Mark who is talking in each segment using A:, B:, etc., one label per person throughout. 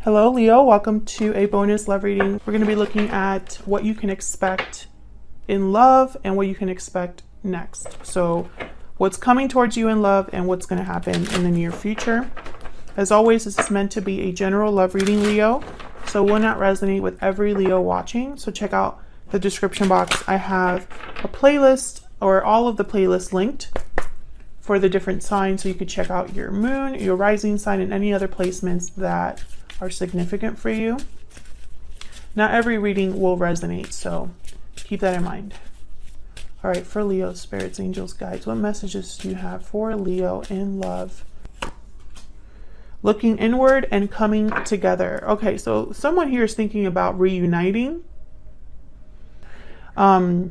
A: Hello Leo, welcome to a bonus love reading. We're going to be looking at what you can expect in love and what you can expect next. So what's coming towards you in love and what's going to happen in the near future. As always, this is meant to be a general love reading, Leo, so it will not resonate with every Leo watching. So check out the description box. I have a playlist, or all of the playlists linked for the different signs, so you could check out your moon, your rising sign, and any other placements that are significant for you. Not every reading will resonate, so keep that in mind. All right, for Leo, spirits, angels, guides, what messages do you have for Leo in love? Looking inward and coming together. Okay, so someone here is thinking about reuniting. So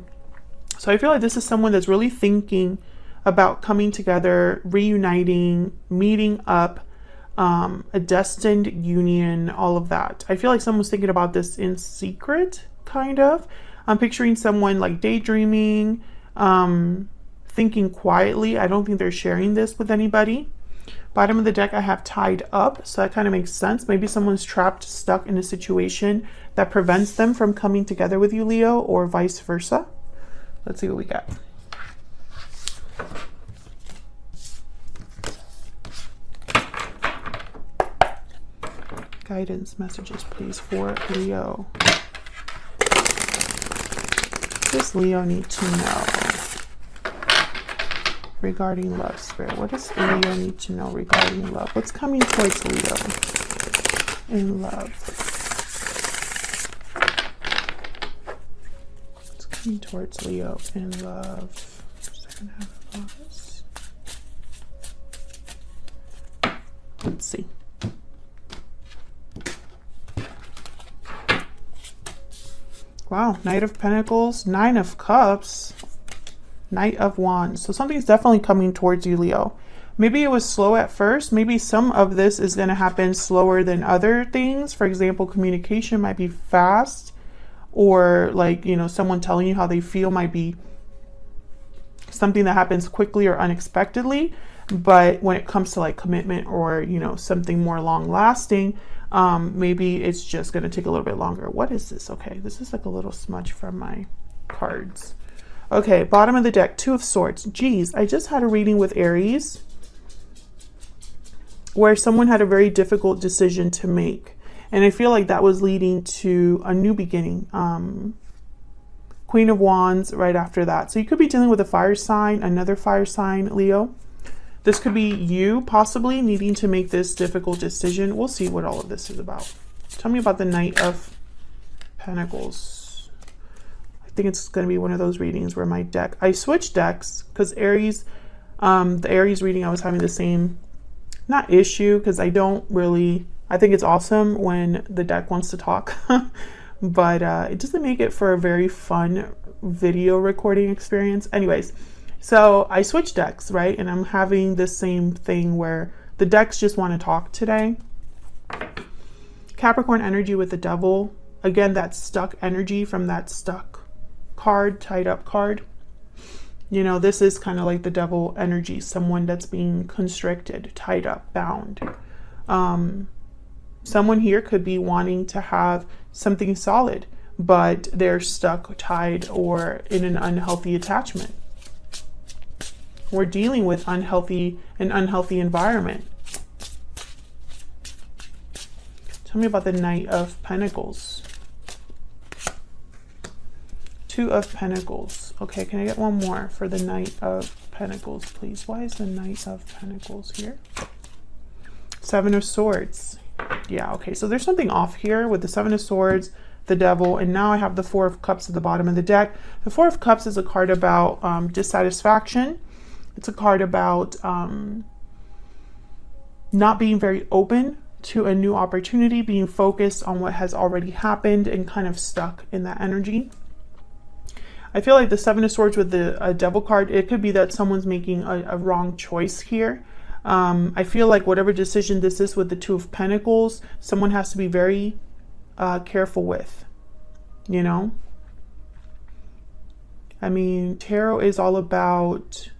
A: I feel like this is someone that's really thinking about coming together, reuniting, meeting up, a destined union, all of that. I feel like someone's thinking about this in secret, kind of. I'm picturing someone like daydreaming, thinking quietly. I don't think they're sharing this with anybody. Bottom of the deck, I have tied up, so that kind of makes sense. Maybe someone's trapped, stuck in a situation that prevents them from coming together with you, Leo, or vice versa. Let's see what we got. Guidance messages, please, for Leo. What does Leo need to know regarding love, Spirit? What does Leo need to know regarding love? What's coming towards Leo in love? What's coming towards Leo in love? Second half of August. Let's see. Wow, Knight of Pentacles, Nine of Cups, Knight of Wands. So something's definitely coming towards you, Leo. Maybe it was slow at first. Maybe some of this is going to happen slower than other things. For example, communication might be fast, or like, you know, someone telling you how they feel might be something that happens quickly or unexpectedly. But when it comes to like commitment or, you know, something more long lasting, maybe it's just going to take a little bit longer. What is this? Okay, this is like a little smudge from my cards. Okay, bottom of the deck, Two of Swords. Geez, I just had a reading with Aries where someone had a very difficult decision to make, and I feel like that was leading to a new beginning. Queen of Wands right after that. So you could be dealing with a fire sign, another fire sign, Leo. This could be you possibly needing to make this difficult decision. We'll see what all of this is about. Tell me about the Knight of Pentacles. I think it's going to be one of those readings where my deck, I switched decks because Aries, the Aries reading, I was having the same, not issue, because I don't really, I think it's awesome when the deck wants to talk, but it doesn't make it for a very fun video recording experience. Anyways, so I switched decks, right? And I'm having this same thing where the decks just want to talk today. Capricorn energy with the Devil. Again, that stuck energy from that stuck card, tied up card. You know, this is kind of like the Devil energy, someone that's being constricted, tied up, bound. Someone here could be wanting to have something solid, but they're stuck, tied, or in an unhealthy attachment. We're dealing with an unhealthy environment. Tell me about the Knight of Pentacles. Two of Pentacles. Okay, can I get one more for the Knight of Pentacles, please? Why is the Knight of Pentacles here? Seven of Swords. Yeah, okay, so there's something off here with the Seven of Swords, the Devil, and now I have the Four of Cups at the bottom of the deck. The Four of Cups is a card about dissatisfaction. It's a card about not being very open to a new opportunity, being focused on what has already happened and kind of stuck in that energy. I feel like the Seven of Swords with the Devil card, it could be that someone's making a wrong choice here. I feel like whatever decision this is with the Two of Pentacles, someone has to be very careful with, you know? I mean, tarot is all about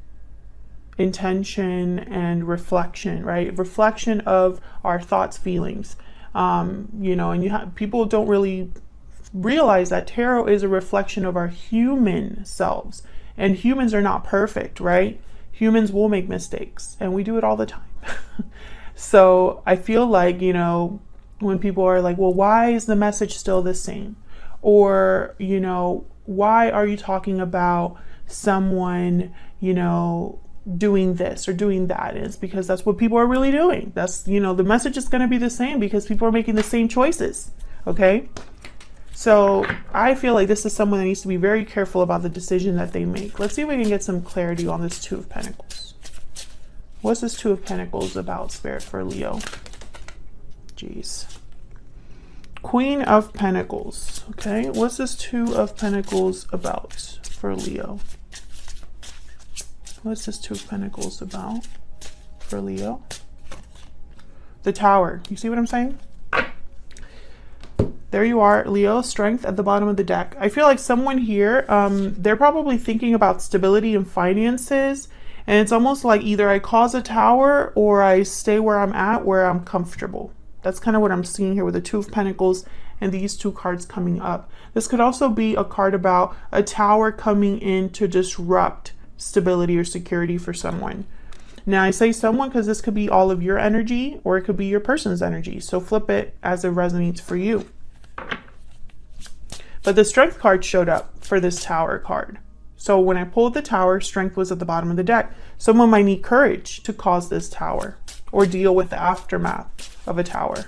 A: intention and reflection, right? Reflection of our thoughts, feelings. You know, and people don't really realize that tarot is a reflection of our human selves, and humans are not perfect, right? Humans will make mistakes, and we do it all the time. So I feel like, you know, when people are like, well, why is the message still the same? Or, you know, why are you talking about someone, you know, doing this or doing that? It's because that's what people are really doing. That's, you know, the message is going to be the same because people are making the same choices. Okay. So I feel like this is someone that needs to be very careful about the decision that they make. Let's see if we can get some clarity on this Two of Pentacles. What's this Two of Pentacles about, Spirit, for Leo? Jeez. Queen of Pentacles. Okay. What's this Two of Pentacles about for Leo? What's this Two of Pentacles about for Leo? The Tower. You see what I'm saying? There you are, Leo, Strength at the bottom of the deck. I feel like someone here, they're probably thinking about stability and finances. And it's almost like either I cause a tower or I stay where I'm at, where I'm comfortable. That's kind of what I'm seeing here with the Two of Pentacles and these two cards coming up. This could also be a card about a tower coming in to disrupt stability or security for someone. Now I say someone because this could be all of your energy or it could be your person's energy. So flip it as it resonates for you. But the Strength card showed up for this Tower card. So when I pulled the Tower, Strength was at the bottom of the deck. Someone might need courage to cause this tower or deal with the aftermath of a tower.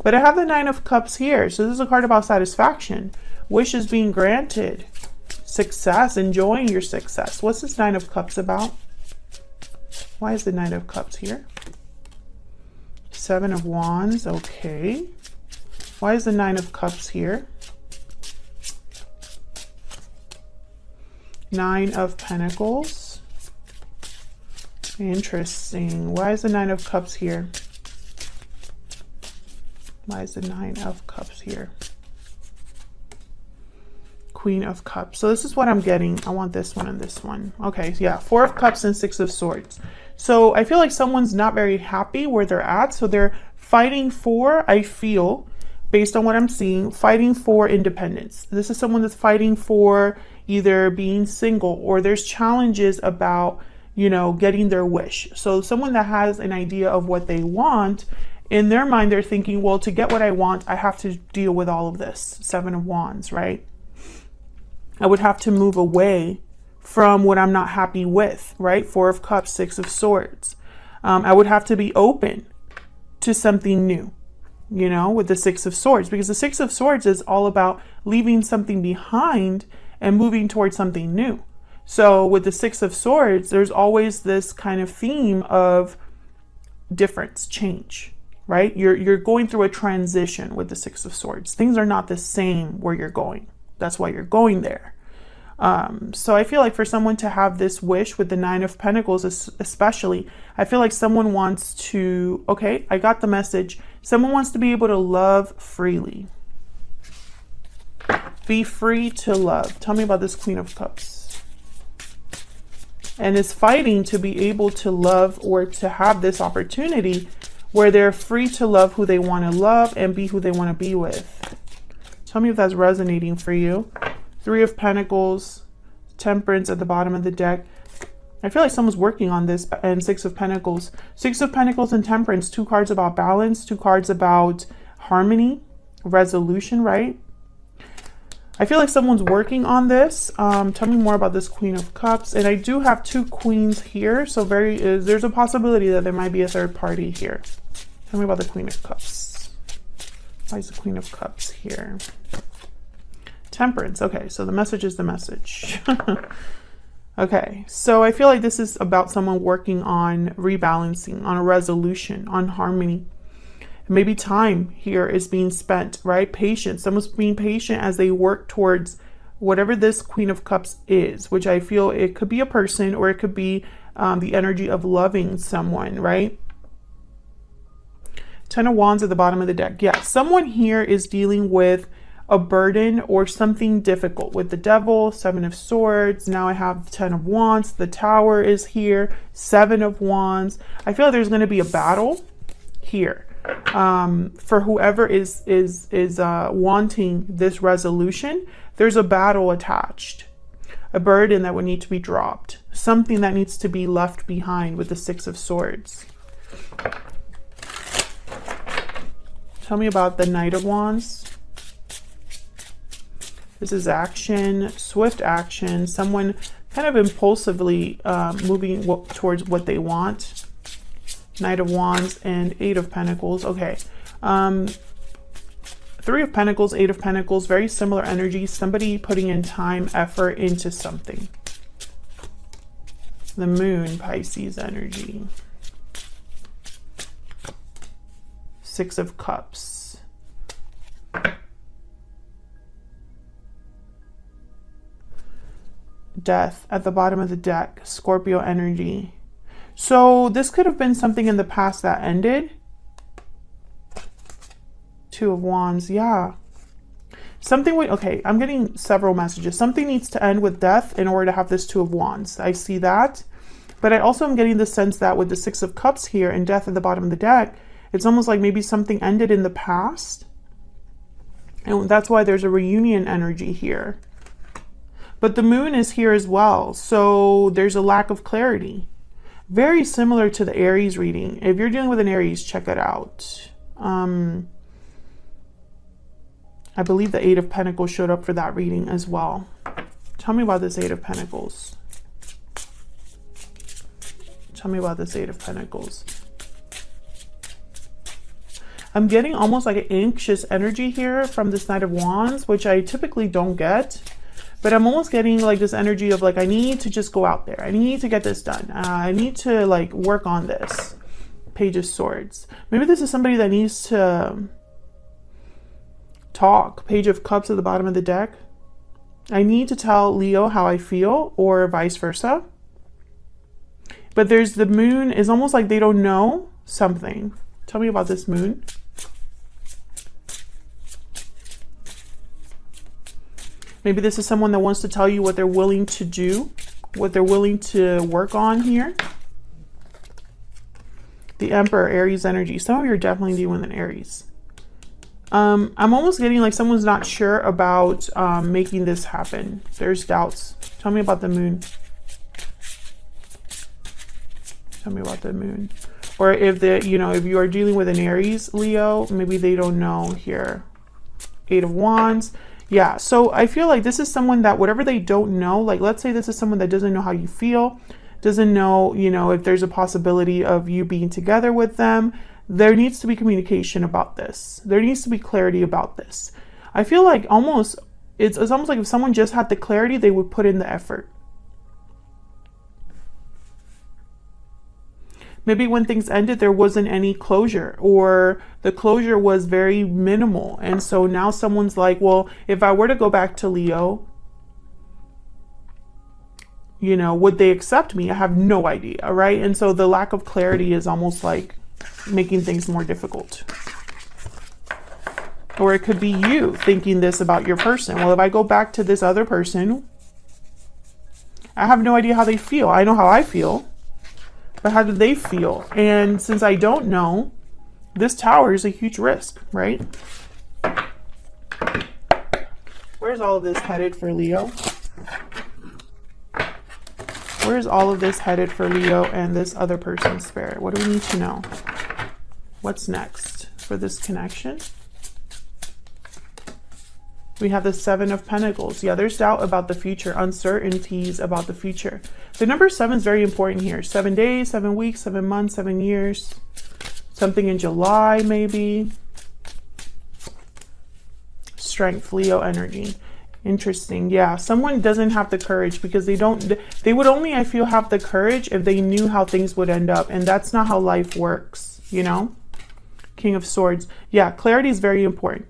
A: But I have the Nine of Cups here. So this is a card about satisfaction, wishes being granted, success, enjoying your success. What's this Nine of Cups about? Why is the Nine of Cups here? Seven of Wands, okay. Why is the Nine of Cups here? Nine of Pentacles. Interesting. Why is the Nine of Cups here? Why is the Nine of Cups here? Queen of Cups. So this is what I'm getting. I want this one and this one. Okay, yeah, Four of Cups and Six of Swords. So I feel like someone's not very happy where they're at. So they're fighting for, I feel, based on what I'm seeing, fighting for independence. This is someone that's fighting for either being single or there's challenges about, you know, getting their wish. So someone that has an idea of what they want, in their mind, they're thinking, well, to get what I want, I have to deal with all of this. Seven of Wands, right? I would have to move away from what I'm not happy with, right? Four of Cups, Six of Swords. I would have to be open to something new, you know, with the Six of Swords, because the Six of Swords is all about leaving something behind and moving towards something new. So with the Six of Swords, there's always this kind of theme of difference, change, right? You're going through a transition with the Six of Swords. Things are not the same where you're going. That's why you're going there. So I feel like for someone to have this wish with the Nine of Pentacles, especially, I feel like someone wants to, okay, I got the message. Someone wants to be able to love freely. Be free to love. Tell me about this Queen of Cups. And is fighting to be able to love or to have this opportunity where they're free to love who they want to love and be who they want to be with. Tell me if that's resonating for you. Three of Pentacles, Temperance at the bottom of the deck. I feel like someone's working on this. And Six of Pentacles. Six of Pentacles and Temperance. Two cards about balance. Two cards about harmony, resolution, right? I feel like someone's working on this. Tell me more about this Queen of Cups. And I do have two queens here. So there's a possibility that there might be a third party here. Tell me about the Queen of Cups. Why is the Queen of Cups here? Temperance. Okay, so the message is the message. Okay, so I feel like this is about someone working on rebalancing, on a resolution, on harmony. Maybe time here is being spent, right? Patience. Someone's being patient as they work towards whatever this Queen of Cups is, which I feel it could be a person or it could be the energy of loving someone, right? Ten of Wands at the bottom of the deck. Yeah, someone here is dealing with a burden or something difficult with the Devil, Seven of Swords. Now I have Ten of Wands. The Tower is here. Seven of Wands. I feel like there's going to be a battle here. For whoever is wanting this resolution, there's a battle attached, a burden that would need to be dropped, something that needs to be left behind with the Six of Swords. Tell me about the Knight of Wands. This is action, swift action, someone kind of impulsively moving towards what they want. Knight of Wands and Eight of Pentacles. Okay. Three of Pentacles, Eight of Pentacles, very similar energy. Somebody putting in time, effort into something. The Moon, Pisces energy. Six of Cups. Death at the bottom of the deck. Scorpio energy. So this could have been something in the past that ended. Two of Wands. Yeah. Something would, okay, I'm getting several messages. Something needs to end with death in order to have this Two of Wands. I see that. But I also am getting the sense that with the Six of Cups here and death at the bottom of the deck, it's almost like maybe something ended in the past. And that's why there's a reunion energy here. But the Moon is here as well. So there's a lack of clarity. Very similar to the Aries reading. If you're dealing with an Aries, check it out. I believe the Eight of Pentacles showed up for that reading as well. Tell me about this Eight of Pentacles. Tell me about this Eight of Pentacles. I'm getting almost like an anxious energy here from this Knight of Wands, which I typically don't get. But I'm almost getting like this energy of like, I need to just go out there. I need to get this done. I need to like work on this. Page of Swords. Maybe this is somebody that needs to talk. Page of Cups at the bottom of the deck. I need to tell Leo how I feel, or vice versa. But there's the Moon. Is almost like they don't know something. Tell me about this Moon. Maybe this is someone that wants to tell you what they're willing to do, what they're willing to work on here. The Emperor, Aries energy. Some of you are definitely dealing with an Aries. I'm almost getting like someone's not sure about making this happen. There's doubts. Tell me about the Moon. Tell me about the Moon. Or if if you are dealing with an Aries, Leo, maybe they don't know here. Eight of Wands. Yeah, so I feel like this is someone that whatever they don't know, like let's say this is someone that doesn't know how you feel, doesn't know, if there's a possibility of you being together with them. There needs to be communication about this. There needs to be clarity about this. I feel like it's almost like if someone just had the clarity, they would put in the effort. Maybe when things ended, there wasn't any closure, or the closure was very minimal. And so now someone's like, well, if I were to go back to Leo, would they accept me? I have no idea, right? And so the lack of clarity is almost like making things more difficult. Or it could be you thinking this about your person. Well, if I go back to this other person, I have no idea how they feel. I know how I feel. But how do they feel? And since I don't know, this Tower is a huge risk, right? Where's all of this headed for Leo? Where's all of this headed for Leo and this other person's spirit? What do we need to know? What's next for this connection? We have the Seven of Pentacles. Yeah, there's doubt about the future, uncertainties about the future. The number 7 is very important here. 7 days, 7 weeks, 7 months, 7 years. Something in July, maybe. Strength, Leo energy. Interesting. Yeah, someone doesn't have the courage because they would only, I feel, have the courage if they knew how things would end up. And that's not how life works, King of Swords. Yeah, clarity is very important.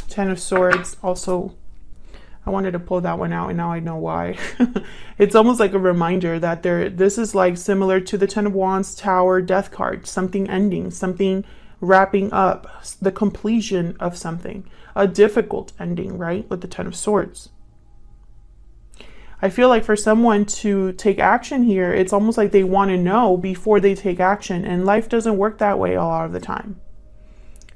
A: Ten of Swords. Also, I wanted to pull that one out and now I know why. It's almost like a reminder that this is like similar to the Ten of Wands, Tower, Death card. Something ending, something wrapping up, the completion of something. A difficult ending, right? With the Ten of Swords. I feel like for someone to take action here, it's almost like they want to know before they take action. And life doesn't work that way a lot of the time.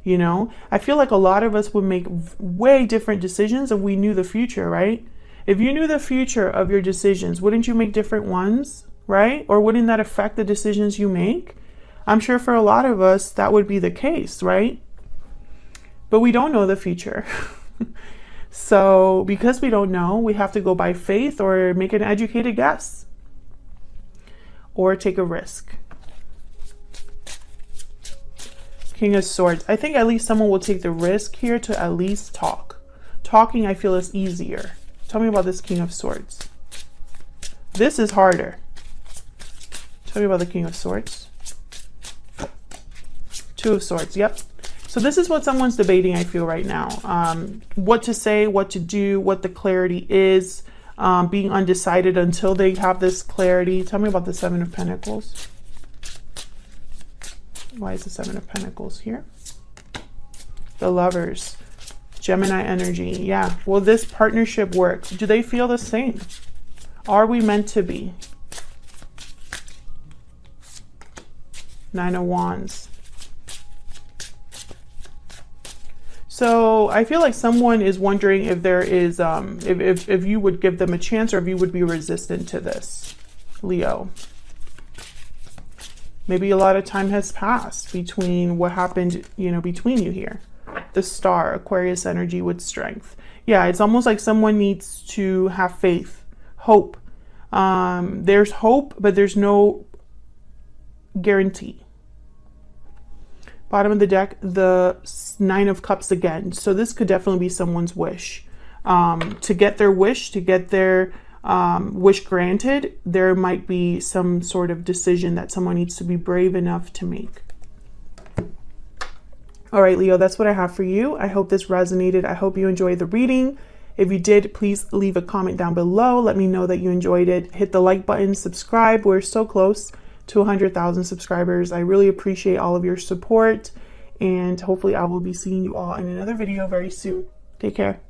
A: You know, I feel like a lot of us would make way different decisions if we knew the future, right? If you knew the future of your decisions, wouldn't you make different ones, right? Or wouldn't that affect the decisions you make? I'm sure for a lot of us, that would be the case, right? But we don't know the future. So because we don't know, we have to go by faith or make an educated guess or take a risk. King of Swords. I think at least someone will take the risk here to at least talk. Talking, I feel, is easier. Tell me about this King of Swords. This is harder. Tell me about the King of Swords. Two of Swords. Yep. So this is what someone's debating, I feel, right now. What to say, what to do, what the clarity is, being undecided until they have this clarity. Tell me about the Seven of Pentacles. Why is the Seven of Pentacles here? The Lovers. Gemini energy. Yeah. Will this partnership work? Do they feel the same? Are we meant to be? Nine of Wands. So I feel like someone is wondering if there is, if you would give them a chance or if you would be resistant to this, Leo. Maybe a lot of time has passed between what happened, you know, between you here. The Star, Aquarius energy with strength. Yeah, it's almost like someone needs to have faith, hope. There's hope, but there's no guarantee. Bottom of the deck, the Nine of Cups again. So this could definitely be someone's wish. To get their wish, to get their wish granted, there might be some sort of decision that someone needs to be brave enough to make. All right, Leo, that's what I have for you. I hope this resonated. I hope you enjoyed the reading. If you did, please leave a comment down below. Let me know that you enjoyed it. Hit the like button, subscribe. We're so close to 100,000 subscribers. I really appreciate all of your support, and hopefully I will be seeing you all in another video very soon. Take care.